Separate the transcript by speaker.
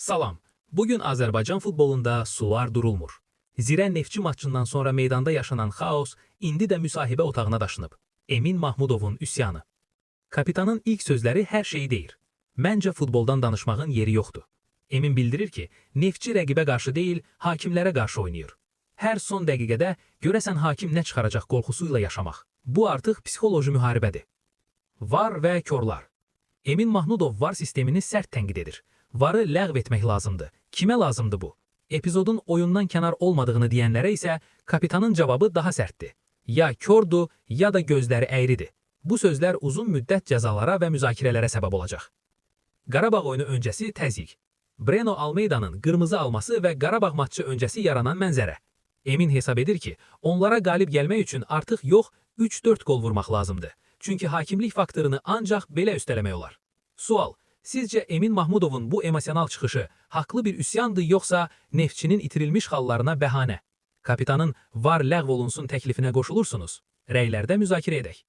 Speaker 1: Salam. Bugün Azərbaycan futbolunda sular durulmur. Zirə Neftçi maçından sonra meydanda yaşanan xaos indi də müsahibə otağına daşınıb. Emin Mahmudovun üsyanı. Kapitanın ilk sözləri hər şeyi deyir. Məncə futboldan danışmağın yeri yoxdur. Emin bildirir ki, Neftçi rəqibə qarşı deyil, hakimlərə qarşı oynayır. Hər son dəqiqədə görəsən hakim nə çıxaracaq qorxusuyla yaşamaq. Bu artıq psixoloji müharibədir. VAR və korlar. Emin Mahmudov VAR sistemini sərt tənqid edir. VAR-ı ləğv etmək lazımdır. Kimə lazımdır bu? Epizodun oyundan kənar olmadığını deyənlərə isə kapitanın cavabı daha sərtdir. Ya kordur, ya da gözləri əyridir. Bu sözlər uzun müddət cəzalara və müzakirələrə səbəb olacaq. Qarabağ oyunu öncəsi təzyiq. Breno Almeida'nın qırmızı alması və Qarabağ matçı öncəsi yaranan mənzərə. Emin hesab edir ki, onlara qalib gəlmək üçün artıq yox, 3-4 gol vurmaq lazımdır. Çünki hakimlik faktorunu ancaq belə üstələmək olar. Sual: sizcə Emin Mahmudovun bu emosional çıxışı haqlı bir üsyandır yoxsa Neftçinin itirilmiş xallarına bəhanə? Kapitanın VAR ləğv olunsun təklifinə qoşulursunuz. Rəylərdə müzakirə edək.